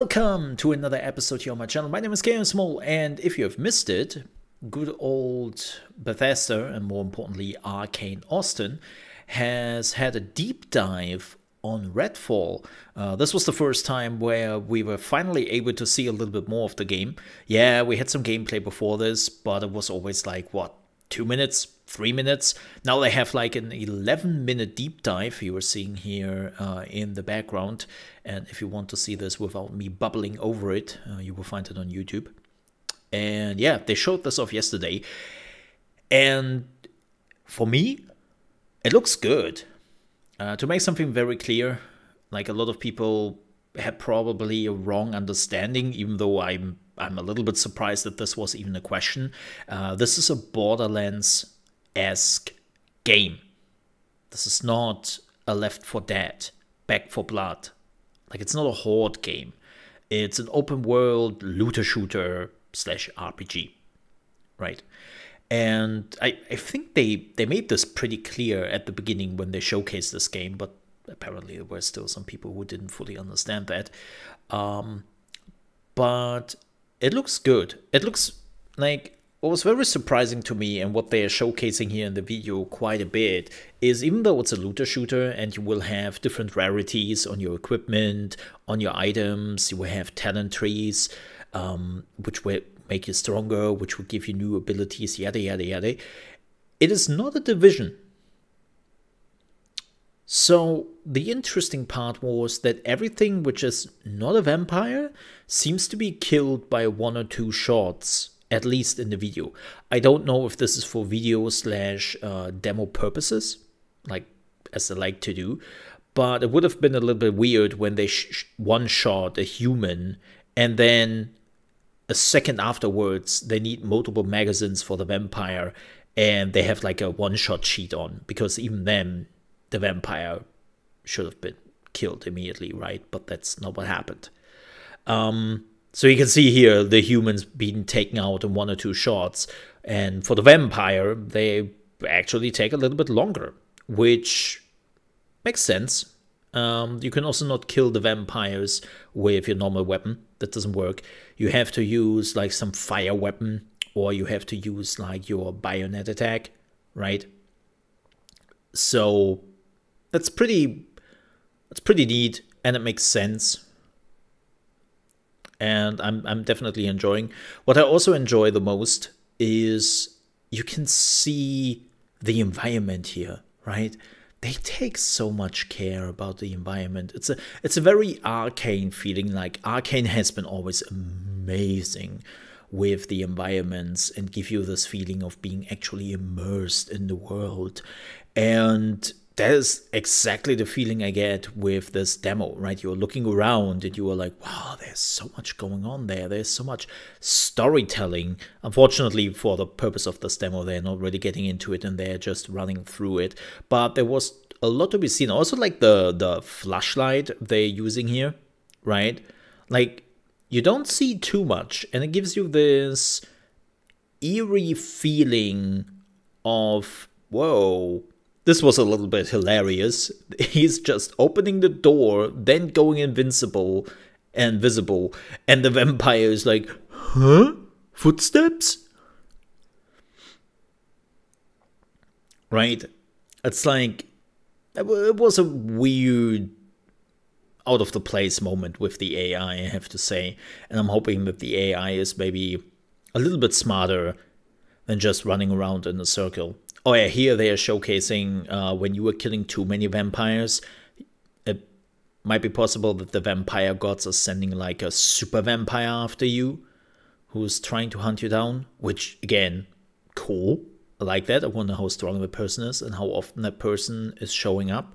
Welcome to another episode here on my channel. My name is ChaosMole, and if you have missed it, good old Bethesda, and more importantly Arcane Austin, has had a deep dive on Redfall. This was the first time where we were finally able to see a little bit more of the game. Yeah, we had some gameplay before this, but it was always like, what, 2 minutes, 3 minutes? Now they have like an 11-minute deep dive you are seeing here in the background. And if you want to see this without me bubbling over it, you will find it on YouTube. And yeah, they showed this off yesterday. And for me, it looks good. To make something very clear, like a lot of people had probably a wrong understanding, even though I'm a little bit surprised that this was even a question. This is a Borderlands-esque game. This is not a Left 4 Dead, Back 4 Blood. Like, it's not a horde game. It's an open world looter shooter / RPG, right? And I think they made this pretty clear at the beginning when they showcased this game, but apparently there were still some people who didn't fully understand that. But it looks good. It looks like what was very surprising to me, and what they are showcasing here in the video quite a bit, is even though it's a looter shooter and you will have different rarities on your equipment, on your items, you will have talent trees, which will make you stronger, which will give you new abilities, yada yada yada. It is not a Division. So the interesting part was that everything which is not a vampire seems to be killed by 1 or 2 shots, at least in the video. I don't know if this is for video / demo purposes, like as they like to do, but it would have been a little bit weird when they one-shot a human and then a second afterwards they need multiple magazines for the vampire and they have like a one-shot sheet on, because even then the vampire should have been killed immediately, right? But that's not what happened. So you can see here the humans being taken out in 1 or 2 shots, and for the vampire they actually take a little bit longer, which makes sense. You can also not kill the vampires with your normal weapon. That doesn't work. You have to use like some fire weapon, or you have to use like your bayonet attack, right? So that's pretty neat, and it makes sense. And I'm definitely enjoying. What I also enjoy the most is you can see the environment here, right? They take so much care about the environment. It's a very Arcane feeling. Like, Arcane has been always amazing with the environments and give you this feeling of being actually immersed in the world. And that is exactly the feeling I get with this demo, right? You're looking around and you are like, wow, there's so much going on there. There's so much storytelling. Unfortunately, for the purpose of this demo, they're not really getting into it and they're just running through it. But there was a lot to be seen. Also, like the flashlight they're using here, right? Like, you don't see too much, and it gives you this eerie feeling of, whoa, this was a little bit hilarious. He's just opening the door, then going invincible and visible, and the vampire is like, huh? Footsteps? Right? It's like, it was a weird, out of the place moment with the AI, I have to say. And I'm hoping that the AI is maybe a little bit smarter than just running around in a circle. Oh yeah, here they are showcasing when you are killing too many vampires, it might be possible that the vampire gods are sending like a super vampire after you, who's trying to hunt you down, which, again, cool. I like that. I wonder how strong the person is and how often that person is showing up.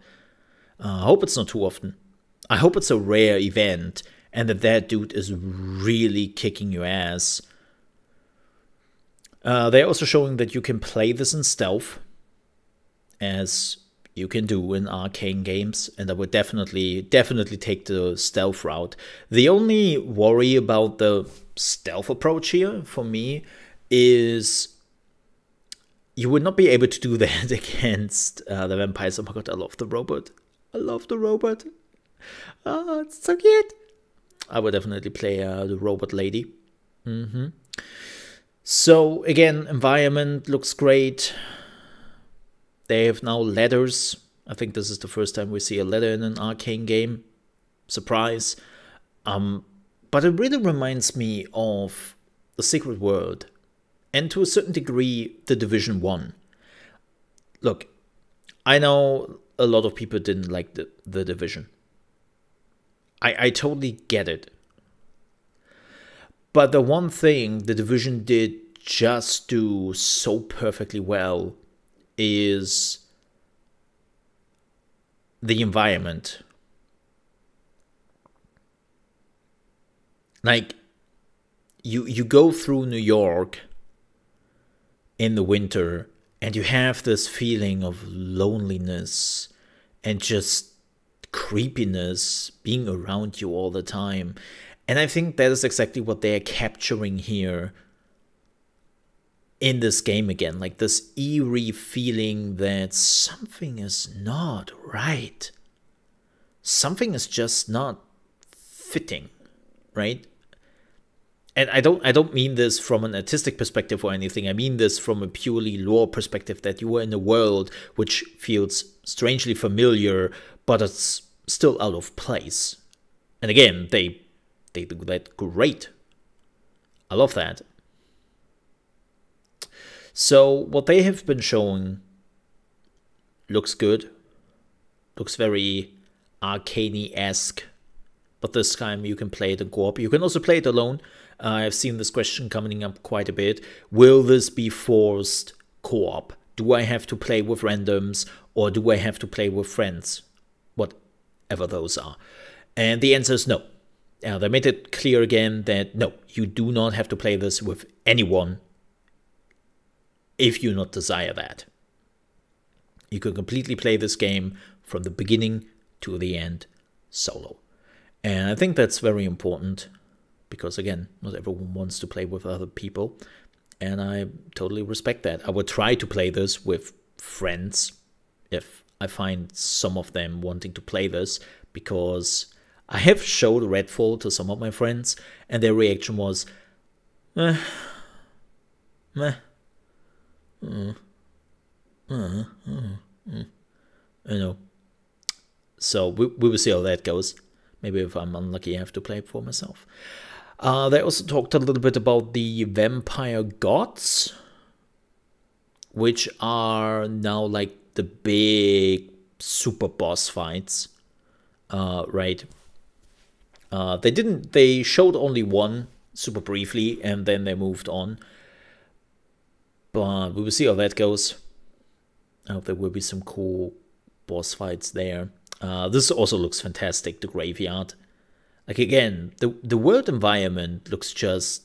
I hope it's not too often. I hope it's a rare event and that dude is really kicking your ass. They're also showing that you can play this in stealth, as you can do in Arcane games, and I would definitely take the stealth route. The only worry about the stealth approach here, for me, is you would not be able to do that against the vampires. Oh my god, I love the robot. I love the robot. Oh, it's so cute. I would definitely play the robot lady. So again, environment looks great. They have now letters. I think this is the first time we see a letter in an Arcane game. Surprise. But it really reminds me of The Secret World. And to a certain degree, The Division 1. Look, I know a lot of people didn't like the Division. I totally get it. But the one thing The Division did just do so perfectly well is the environment. Like, you go through New York in the winter and you have this feeling of loneliness and just creepiness being around you all the time. And I think that is exactly what they're capturing here in this game again. Like this eerie feeling that something is not right. Something is just not fitting, right? And I don't mean this from an artistic perspective or anything. I mean this from a purely lore perspective, that you are in a world which feels strangely familiar, but it's still out of place. And again, they do that great. I love that. So what they have been showing looks good. Looks very Arcane-esque. But this time you can play it in co-op. You can also play it alone. I've seen this question coming up quite a bit. Will this be forced co-op? Do I have to play with randoms, or do I have to play with friends? Whatever those are. And the answer is no. They made it clear again that no, you do not have to play this with anyone if you not desire that. You can completely play this game from the beginning to the end solo. And I think that's very important because, again, not everyone wants to play with other people. And I totally respect that. I would try to play this with friends if I find some of them wanting to play this, because I have showed Redfall to some of my friends and their reaction was, meh. You know. So we will see how that goes. Maybe if I'm unlucky, I have to play it for myself. They also talked a little bit about the vampire gods, which are now like the big super boss fights, right? They showed only one super briefly and then they moved on. But we will see how that goes. I hope there will be some cool boss fights there. This also looks fantastic, the graveyard. Like, again, the world environment looks just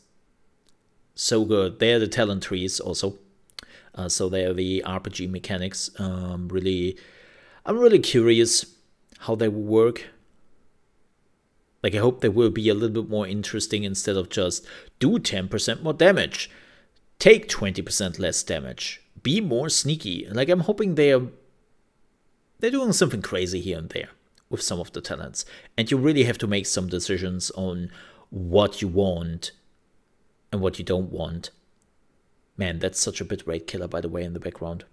so good. They're the talent trees also. So they're the RPG mechanics. I'm really curious how they will work. Like, I hope they will be a little bit more interesting instead of just do 10% more damage. Take 20% less damage. Be more sneaky. Like, I'm hoping they're doing something crazy here and there with some of the talents. And you really have to make some decisions on what you want and what you don't want. Man, that's such a bitrate killer, by the way, in the background.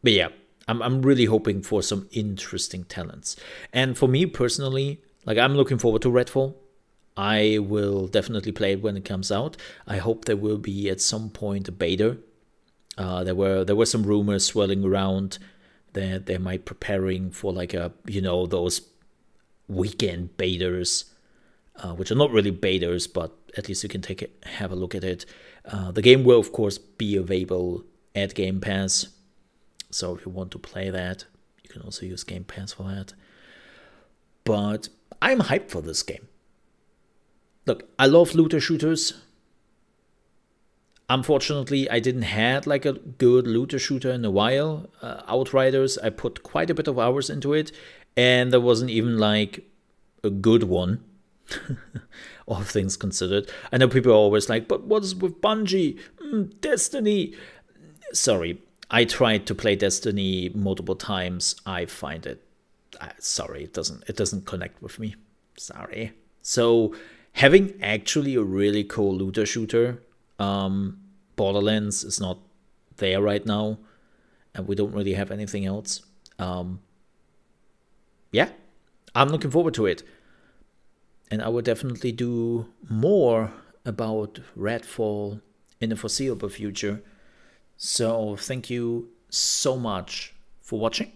But yeah, I'm really hoping for some interesting talents. And for me personally, like, I'm looking forward to Redfall. I will definitely play it when it comes out. I hope there will be at some point a beta. There were some rumors swirling around that they might preparing for like a, you know, those weekend betas, which are not really betas, but at least you can have a look at it. The game will of course be available at Game Pass, so if you want to play that, you can also use Game Pass for that. But I'm hyped for this game. Look, I love looter shooters. Unfortunately, I didn't had like a good looter shooter in a while. Outriders, I put quite a bit of hours into it, and there wasn't even like a good one. All things considered. I know people are always like, but what is with Bungie? Destiny. Sorry, I tried to play Destiny multiple times. I find it, sorry, it doesn't connect with me. Sorry. So having actually a really cool looter shooter, Borderlands is not there right now, and we don't really have anything else. Yeah, I'm looking forward to it. And I will definitely do more about Redfall in the foreseeable future. So thank you so much for watching.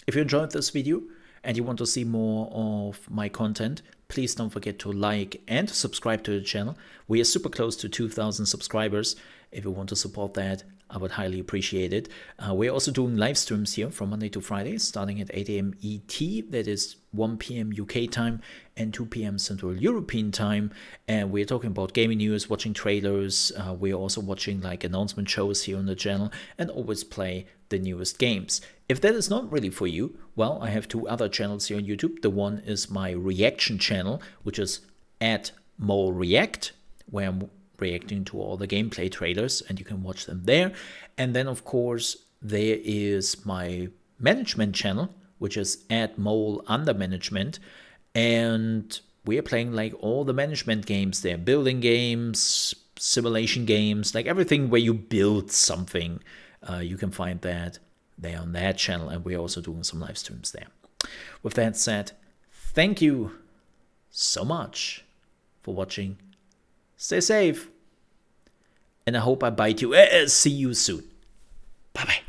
If you enjoyed this video and you want to see more of my content, please don't forget to like and subscribe to the channel. We are super close to 2,000 subscribers. If you want to support that, I would highly appreciate it. We're also doing live streams here from Monday to Friday, starting at 8 AM ET, that is 1 PM UK time, and 2 PM Central European time. And we're talking about gaming news, watching trailers. We're also watching like announcement shows here on the channel, and always play the newest games. If that is not really for you, well, I have 2 other channels here on YouTube. The one is my reaction channel, which is @MoleReact, where I'm reacting to all the gameplay trailers, and you can watch them there. And then of course there is my management channel, which is @MoleUnderManagement, and we are playing like all the management games there, building games, simulation games, like everything where you build something. You can find that there on that channel, and we're also doing some live streams there. With that said, thank you so much for watching. Stay safe, and I hope I bite you. See you soon. Bye bye.